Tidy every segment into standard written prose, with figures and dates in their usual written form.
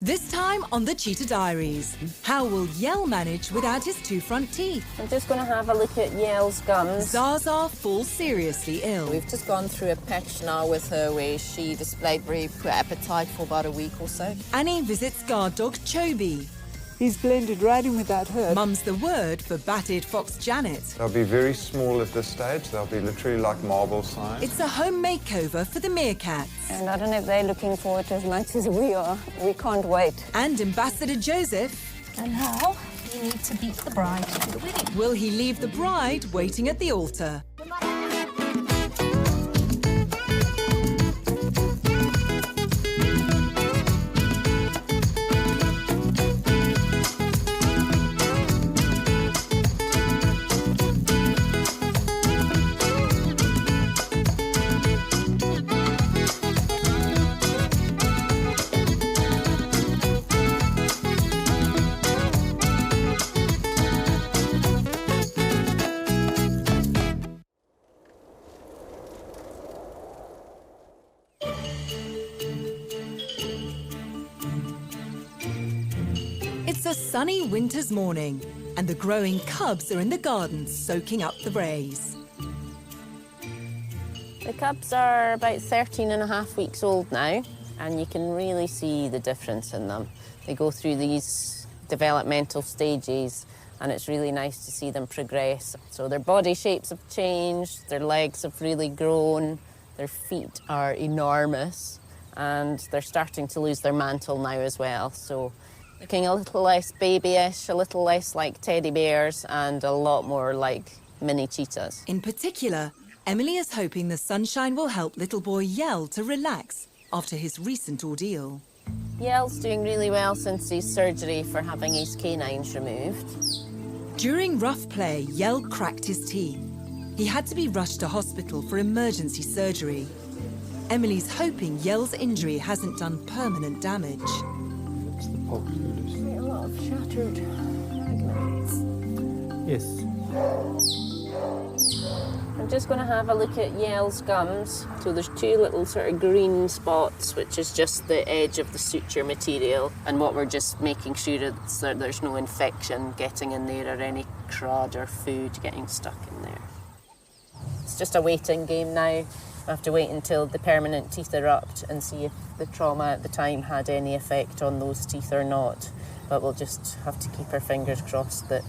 This time on the Cheetah Diaries, how will Yell manage without his two front teeth? I'm just going to have a look at Yell's gums. Zaza falls seriously ill. We've just gone through a patch now with her where she displayed very poor appetite for about a week or so. Annie visits guard dog Chobi. He's blended right in with that herd. Mum's the word for battered fox Janet. They'll be very small at this stage. They'll be literally like marble size. It's a home makeover for the Meerkats. And I don't know if they're looking forward to as much as we are. We can't wait. And Ambassador Joseph. And now you need to beat the bride to the wedding. Will he leave the bride waiting at the altar? It's a sunny winter's morning, and the growing cubs are in the garden soaking up the rays. The cubs are about 13 and a half weeks old now, and you can really see the difference in them. They go through these developmental stages, and it's really nice to see them progress. So their body shapes have changed, their legs have really grown, their feet are enormous, and they're starting to lose their mantle now as well. So looking a little less babyish, a little less like teddy bears, and a lot more like mini cheetahs. In particular, Emily is hoping the sunshine will help little boy Yell to relax after his recent ordeal. Yell's doing really well since his surgery for having his canines removed. During rough play, Yell cracked his teeth. He had to be rushed to hospital for emergency surgery. Emily's hoping Yell's injury hasn't done permanent damage. A lot of shattered fragments. Yes. I'm just going to have a look at Yell's gums. So there's two little sort of green spots, which is just the edge of the suture material. And what we're just making sure is that there's no infection getting in there or any crud or food getting stuck in there. It's just a waiting game now. I have to wait until the permanent teeth erupt and see if the trauma at the time had any effect on those teeth or not. But we'll just have to keep our fingers crossed that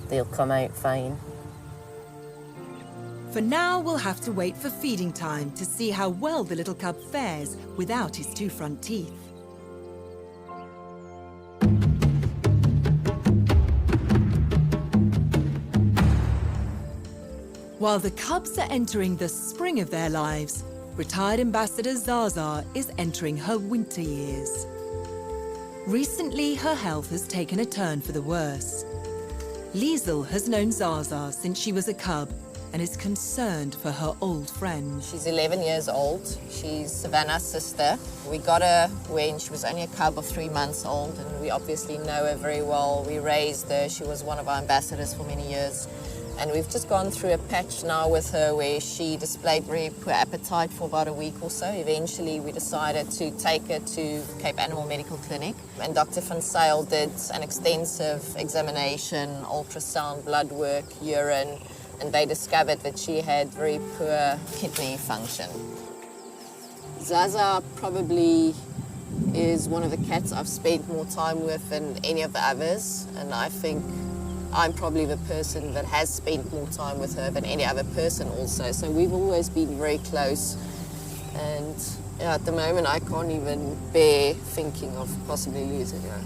they'll come out fine. For now, we'll have to wait for feeding time to see how well the little cub fares without his two front teeth. While the cubs are entering the spring of their lives, retired Ambassador Zaza is entering her winter years. Recently, her health has taken a turn for the worse. Liesel has known Zaza since she was a cub and is concerned for her old friend. She's 11 years old. She's Savannah's sister. We got her when she was only a cub of 3 months old, and we obviously know her very well. We raised her. She was one of our ambassadors for many years. And we've just gone through a patch now with her where she displayed very poor appetite for about a week or so. Eventually, we decided to take her to Cape Animal Medical Clinic. And Dr. Van Sale did an extensive examination, ultrasound, blood work, urine, and they discovered that she had very poor kidney function. Zaza probably is one of the cats I've spent more time with than any of the others, and I think I'm probably the person that has spent more time with her than any other person also. So we've always been very close. And at the moment, I can't even bear thinking of possibly losing her.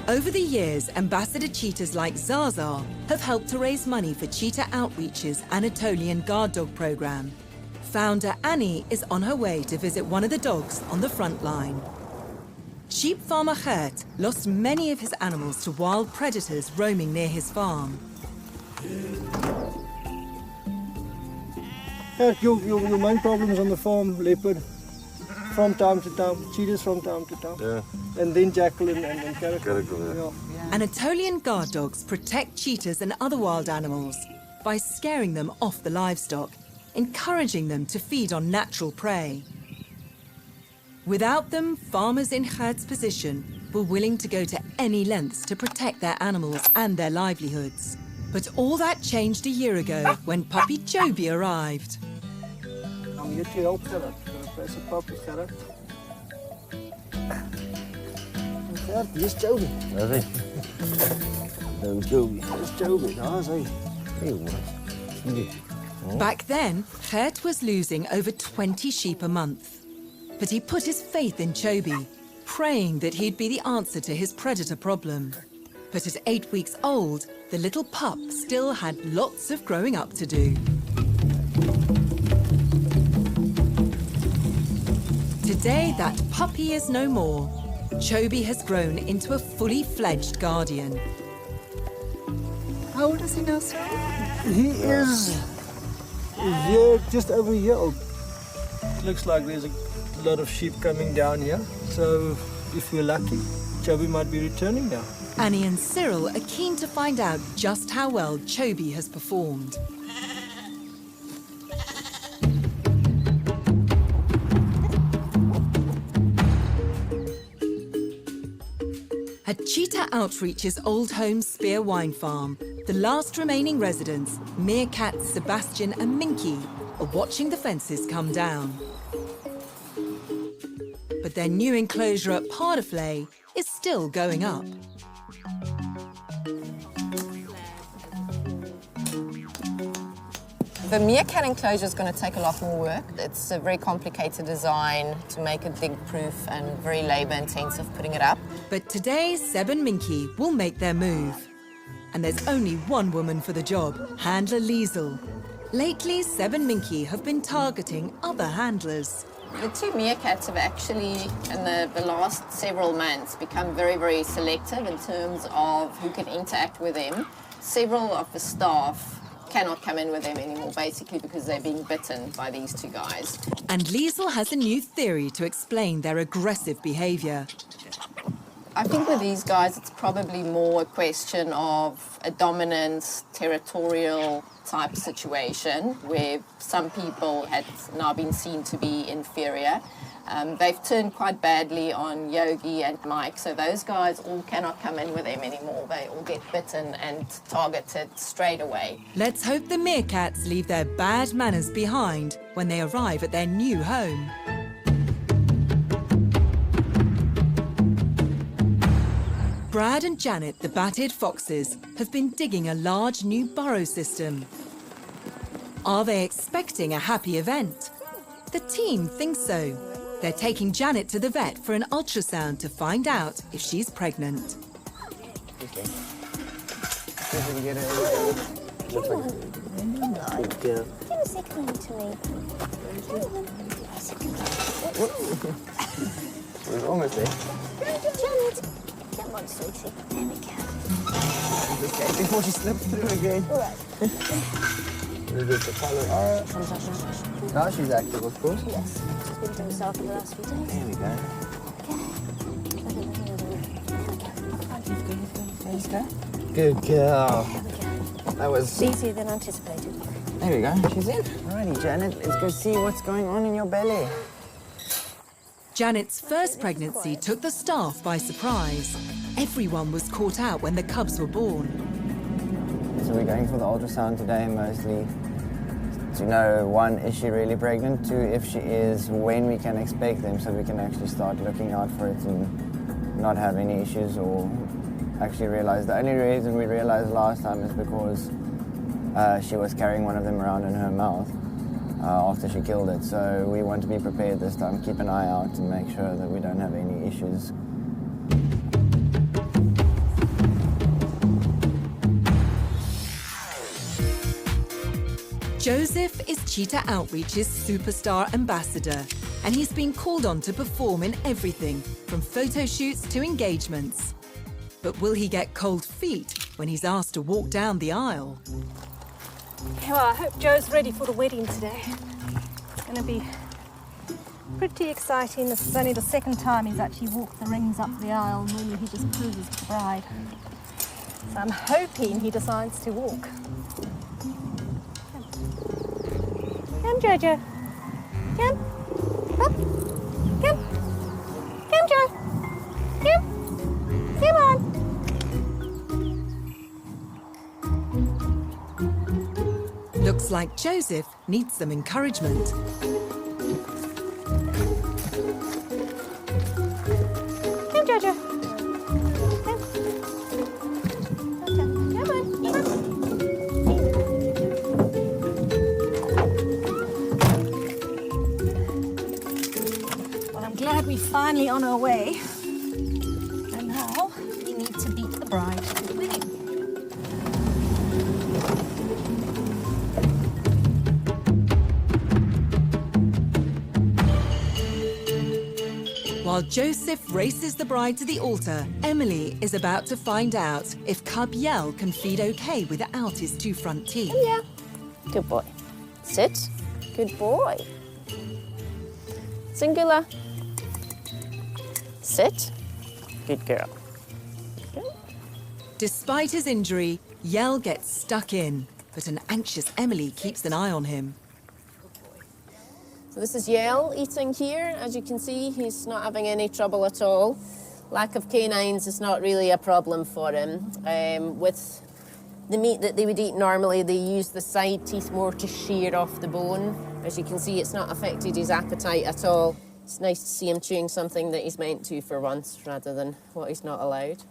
Over the years, Ambassador Cheetahs like Zaza have helped to raise money for Cheetah Outreach's Anatolian Guard Dog program. Founder Annie is on her way to visit one of the dogs on the front line. Sheep farmer Gert lost many of his animals to wild predators roaming near his farm. Your main problems on the farm, leopard, from time to time, cheetahs from time to time. Yeah. And then jackal and caracal. Caracal, yeah. Yeah. Anatolian guard dogs protect cheetahs and other wild animals by scaring them off the livestock, encouraging them to feed on natural prey. Without them, farmers in Gert's position were willing to go to any lengths to protect their animals and their livelihoods. But all that changed a year ago when puppy Joby arrived. I'm here to help Gerrit. There's a puppy, Gerrit. Gerrit, here's Joby. Is he? There's Joby. There's Joby. Daar's hy. Back then, Gert was losing over 20 sheep a month. But he put his faith in Joby, praying that he'd be the answer to his predator problem. But at 8 weeks old, the little pup still had lots of growing up to do. Today, that puppy is no more. Joby has grown into a fully fledged guardian. How old is he now, sir? He is just over a year old. Looks like there's a lot of sheep coming down here. So if we're lucky, Joby might be returning now. Annie and Cyril are keen to find out just how well Joby has performed. At Cheetah Outreach's old home Spear Wine Farm, the last remaining residents, Meerkats, Sebastian and Minky, are watching the fences come down. But their new enclosure at Paardevlei is still going up. The meerkat enclosure is going to take a lot more work. It's a very complicated design to make it dig-proof and very labour-intensive putting it up. But today, Seb and Minky will make their move. And there's only one woman for the job, handler Liesel. Lately, Seb and Minky have been targeting other handlers. The two meerkats have actually, in the last several months, become very, very selective in terms of who can interact with them. Several of the staff cannot come in with them anymore, basically because they're being bitten by these two guys. And Liesel has a new theory to explain their aggressive behaviour. I think with these guys, it's probably more a question of a dominant, territorial type situation where some people had now been seen to be inferior. They've turned quite badly on Yogi and Mike, so those guys all cannot come in with them anymore. They all get bitten and targeted straight away. Let's hope the meerkats leave their bad manners behind when they arrive at their new home. Brad and Janet, the bat-eared foxes, have been digging a large new burrow system. Are they expecting a happy event? The team thinks so. They're taking Janet to the vet for an ultrasound to find out if she's pregnant. Okay. See if we can get it. Looks like a good girl. Give a second to me. We're almost there. Janet, come on, sweetie. There we go. Okay, before she slips through again. All right. Is it the colour? Now she's active, of course. Yes, she's been to herself for the last few days. There we go. Good girl. There we go. That was... Easier than anticipated. There we go. She's in. Alrighty, Janet. Let's go see what's going on in your belly. Janet's first pregnancy took the staff by surprise. Everyone was caught out when the cubs were born. So we're going for the ultrasound today, mostly to know, one, is she really pregnant? Two, if she is, when we can expect them, so we can actually start looking out for it and not have any issues, or actually realize. The only reason we realized last time is because she was carrying one of them around in her mouth after she killed it. So we want to be prepared this time, keep an eye out and make sure that we don't have any issues. Joseph is Cheetah Outreach's superstar ambassador, and he's been called on to perform in everything from photo shoots to engagements. But will he get cold feet when he's asked to walk down the aisle? Well, I hope Joe's ready for the wedding today. It's going to be pretty exciting. This is only the second time he's actually walked the rings up the aisle. Normally he just poses the bride. So I'm hoping he decides to walk. Come, Jojo. Come. Up. Come. Come, Joe. Come. Come on. Looks like Joseph needs some encouragement. Come, Jojo. Come. Come on. Well, I'm glad we're finally on our way. And now we need to beat the bride to the wedding. While Joseph races the bride to the altar, Emily is about to find out if cub Yell can feed okay without his two front teeth. Yeah. Good boy. Sit. Good boy. Singular. Sit. Good girl. Despite his injury, Yell gets stuck in, but an anxious Emily keeps an eye on him. So this is Yell eating here. As you can see, he's not having any trouble at all. Lack of canines is not really a problem for him. With the meat that they would eat normally, they use the side teeth more to shear off the bone. As you can see, it's not affected his appetite at all. It's nice to see him chewing something that he's meant to for once, rather than what he's not allowed.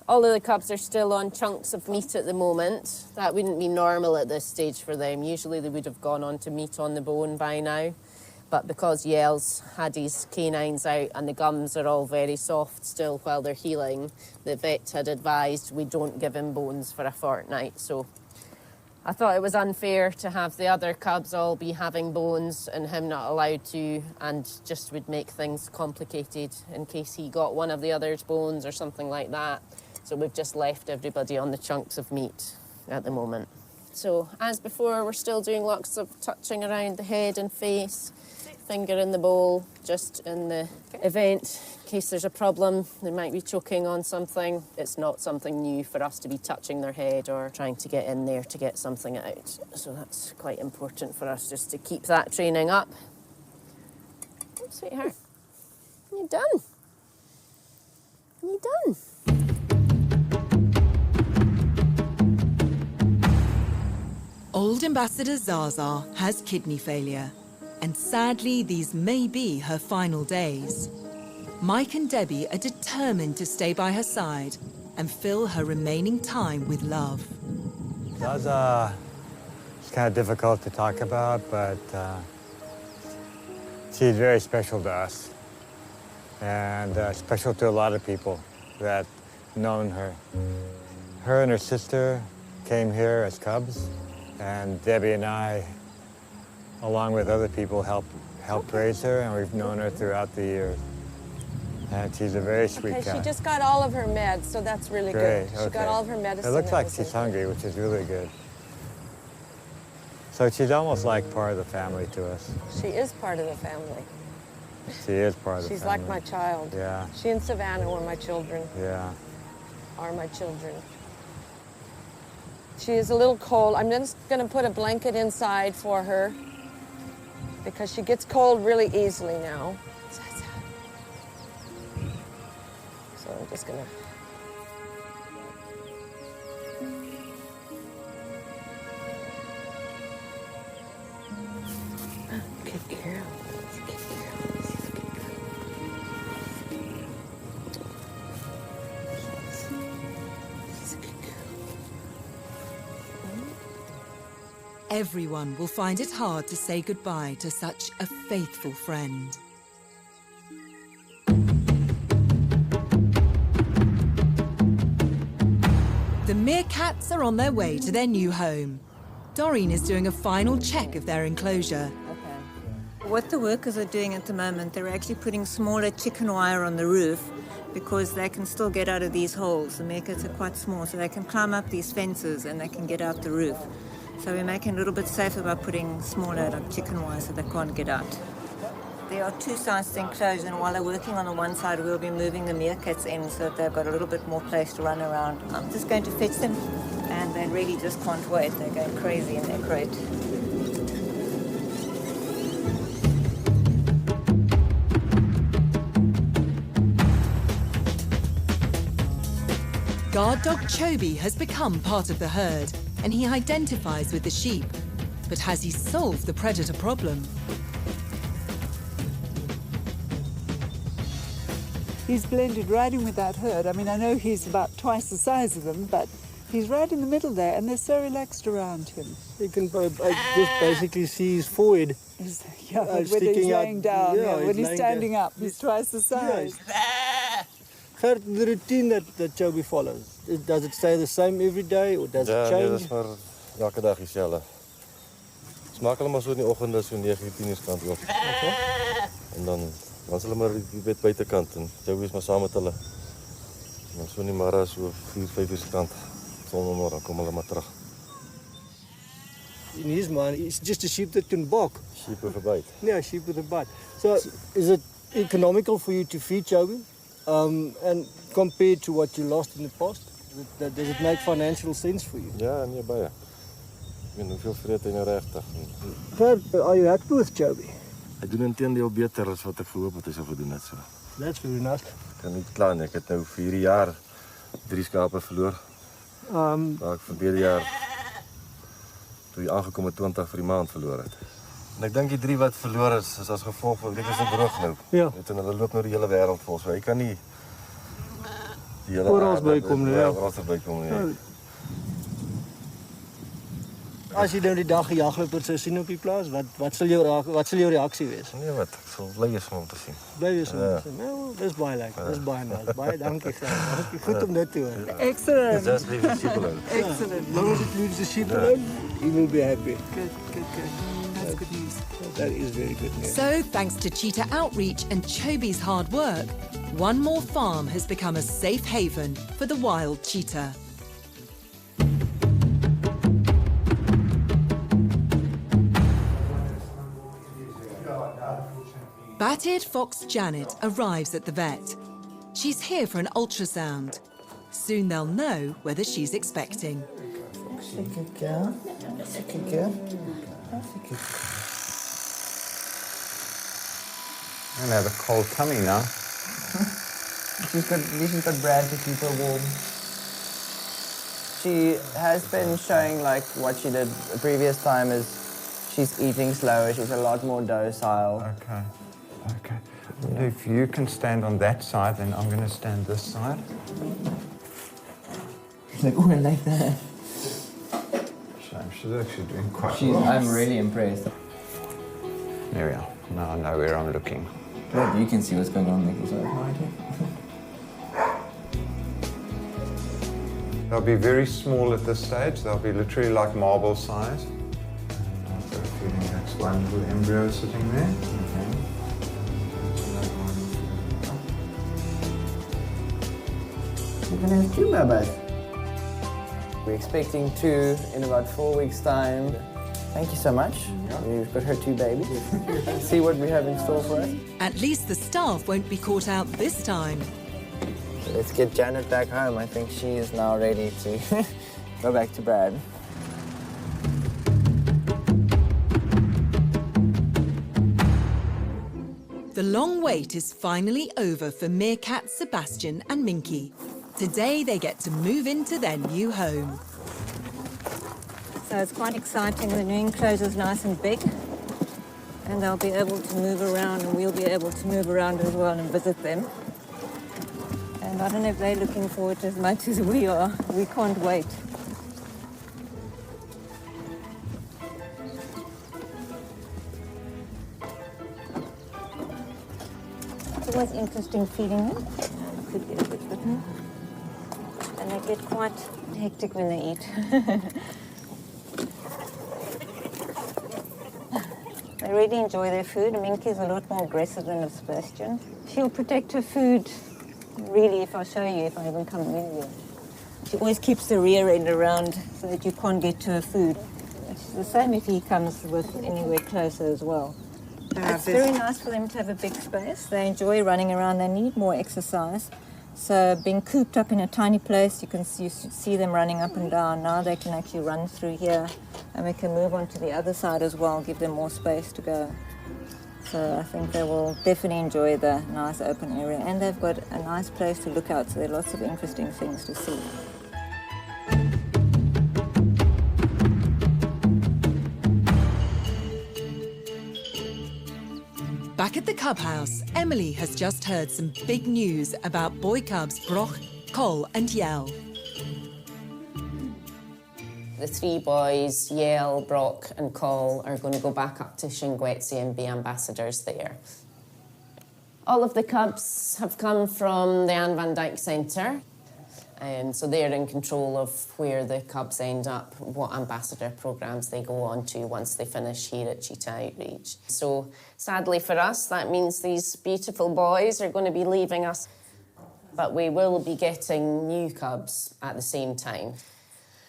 All of the cubs are still on chunks of meat at the moment. That wouldn't be normal at this stage for them. Usually they would have gone on to meat on the bone by now. But because Yell's had his canines out and the gums are all very soft still while they're healing, the vet had advised we don't give him bones for a fortnight. So I thought it was unfair to have the other cubs all be having bones and him not allowed to, and just would make things complicated in case he got one of the other's bones or something like that. So we've just left everybody on the chunks of meat at the moment. So as before, we're still doing lots of touching around the head and face, finger in the bowl, just in the event, in case there's a problem, they might be choking on something. It's not something new for us to be touching their head or trying to get in there to get something out. So that's quite important for us, just to keep that training up. Oh, sweetheart, you done? You done? Old Ambassador Zaza has kidney failure, and sadly these may be her final days. Mike and Debbie are determined to stay by her side and fill her remaining time with love. Zaza is kind of difficult to talk about, but she's very special to us and special to a lot of people that known her. Her and her sister came here as cubs, and Debbie and I, along with other people, helped raise her, and we've known her throughout the years. And she's a very sweet cat. She just got all of her meds, so that's really Great, good. She got all of her medicine. It looks like she's hungry, which is really good. So she's almost like part of the family to us. She is part of the family. She is part of the She's family. like my child. Yeah. She and Savannah were my children. Yeah. Are my children. She is a little cold. I'm just going to put a blanket inside for her because she gets cold really easily now. So I'm just going to... Good girl. Good girl. She's a good girl. She's a good girl. Everyone will find it hard to say goodbye to such a faithful friend. The Meerkats are on their way to their new home. Doreen is doing a final check of their enclosure. What the workers are doing at the moment, they're actually putting smaller chicken wire on the roof because they can still get out of these holes. The meerkats are quite small, so they can climb up these fences and they can get out the roof. So we're making it a little bit safer by putting smaller chicken wire so they can't get out. There are two sides to enclosure, and while they're working on the one side, we'll be moving the meerkats in so that they've got a little bit more place to run around. I'm just going to fetch them, and they really just can't wait. They're going crazy in their crate. Guard dog Chobi has become part of the herd, and he identifies with the sheep. But has he solved the predator problem? He's blended right in with that herd. I mean, I know he's about twice the size of them, but he's right in the middle there, and they're so relaxed around him. You can just basically see his forehead. When he's sticking out. laying down, when he's laying standing down. up, he's twice the size. Gert, the routine that Chobi follows, does it stay the same every day or does it change? Ja, dat is maar elke dag dieselfde. Smaak hulle maar so in die oggende so 9:10 kant op. Okay. En dan is hulle maar die bed buitekant en Chobi is maar saam met hulle. En dan so in die môre so 4:05 kant sonmôre dan kom hulle maar terug. In his mind, it's just a sheep that can balk. Sheep with a bite. Yeah, sheep with a bite. So is it economical for you to feed Chobi? And compared to what you lost in the past, does it make financial sense for you? Ja, nee, baie. Ek weet hoeveel vreet hy nou regtig. Gert, are you happy with Chobi? Hy doen intendeel beter as wat ek gehoop het hy sou gedoen het so. That's very nice. Ek kan nie kla nie. Ek het nou 4 jaar 3 skape verloor. Waar ek verlede jaar toe hy aangekom het 20 vir die maand verloor het. En ek dink die 3 wat verloor is as gevolg van dit is 'n droog nou. Ja. En hulle loop nou die hele wêreld vol. So hy kan nie die hele Oral bykom nie. Ja, oral bykom nie. As jy nou die dag gejaagloopers sou sien op die plaas, wat sal jou reaksie wees? Nee, wat? Ek sal bly wees om te sien. Bly wees om te sien. Nou, dis baie lekker. Dis baie nice. Baie dankie Gert. Goed om dit te hoor. Excellent. Just leave the sheep alone. Excellent. As long as it leaves the sheep alone, he will be happy. Good. That's good news. That is very good news. So, thanks to Cheetah Outreach and Chobi's hard work, one more farm has become a safe haven for the wild cheetah. Bat-eared fox Janet arrives at the vet. She's here for an ultrasound. Soon they'll know whether she's expecting. I'm gonna have a cold tummy now. She's got Brad to keep her warm. She has been showing like what she did the previous time is she's eating slower, she's a lot more docile. Okay. Yeah. If you can stand on that side, then I'm going to stand this side. She's like, oh, I like that. She's actually doing quite well. I'm really impressed. There we are. Now I know where I'm looking. Glad you can see what's going on, Nicholas. Right here. They'll be very small at this stage. They'll be literally like marble size. And I've got a feeling that's one little embryo sitting there. Okay. We're going to have 2 babas. We're expecting 2 in about 4 weeks' time. Thank you so much. Yeah. We've got her 2 babies. See what we have in store for us. At least the staff won't be caught out this time. Let's get Janet back home. I think she is now ready to go back to Brad. The long wait is finally over for Meerkats, Sebastian and Minky. Today they get to move into their new home. So it's quite exciting. The new enclosure is nice and big, and they'll be able to move around, and we'll be able to move around as well and visit them. And I don't know if they're looking forward to as much as we are. We can't wait. It's always interesting feeding them. Could get a bit bitten. And they get quite hectic when they eat. They really enjoy their food. Minky's a lot more aggressive than a Sebastian. She'll protect her food, really, if I show you, if I even come with you. She always keeps the rear end around so that you can't get to her food. It's the same if he comes with anywhere closer as well. It's very nice for them to have a big space. They enjoy running around. They need more exercise. So being cooped up in a tiny place, you see them running up and down. Now they can actually run through here, and we can move on to the other side as well, give them more space to go. So I think they will definitely enjoy the nice open area. And they've got a nice place to look out, so there are lots of interesting things to see. Back at the cub house, Emily has just heard some big news about boy cubs Broch, Col and Yell. The 3 boys, Yell, Brock and Col, are going to go back up to Shingwetsi and be ambassadors there. All of the cubs have come from the Anne van Dyck Centre, so they're in control of where the cubs end up, what ambassador programmes they go on to once they finish here at Cheetah Outreach. So sadly for us, that means these beautiful boys are going to be leaving us, but we will be getting new cubs at the same time.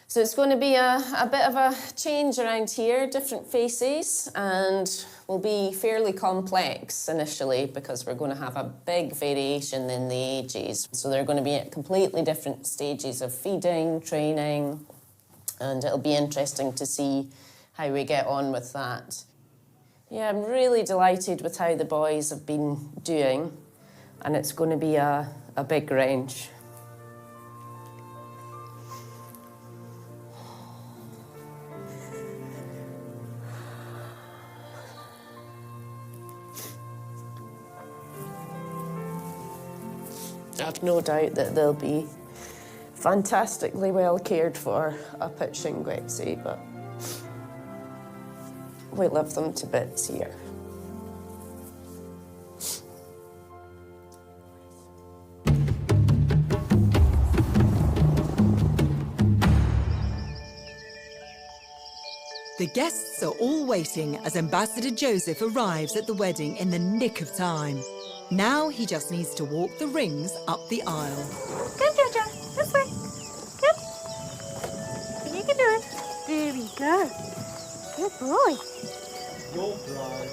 So it's going to be a bit of a change around here, different faces, and will be fairly complex initially because we're going to have a big variation in the ages. So they're going to be at completely different stages of feeding, training, and it'll be interesting to see how we get on with that. Yeah, I'm really delighted with how the boys have been doing, and it's going to be a big range. I've no doubt that they'll be fantastically well cared for up at Shingwetsi, but we love them to bits here. The guests are all waiting as Ambassador Joseph arrives at the wedding in the nick of time. Now he just needs to walk the rings up the aisle. Good, Jojo. This way. Good. You can do it. There we go. Good boy. Your bride.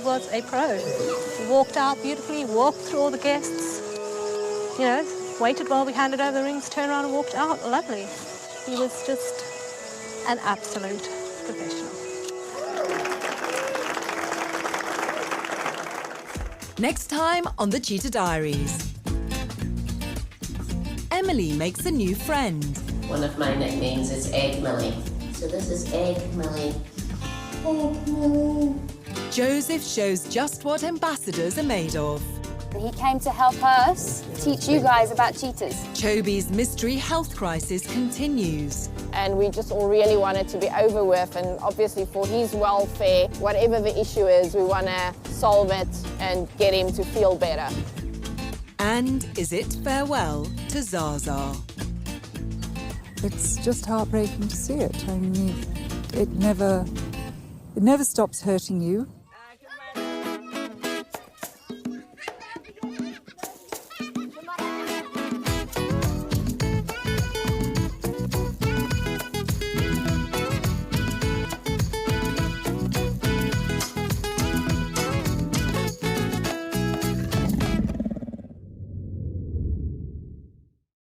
Was a pro. He walked out beautifully, walked through all the guests, you know, waited while we handed over the rings, turned around and walked out. Lovely. He was just an absolute professional. Next time on the Cheetah Diaries. Emily makes a new friend. One of my nicknames is Egg Millie. So this is Egg Millie. Egg Millie. Joseph shows just what ambassadors are made of. He came to help us teach you guys about cheetahs. Chobi's mystery health crisis continues. And we just all really wanted to be over with, and obviously for his welfare, whatever the issue is, we want to solve it and get him to feel better. And is it farewell to Zaza? It's just heartbreaking to see it. I mean, it never stops hurting you.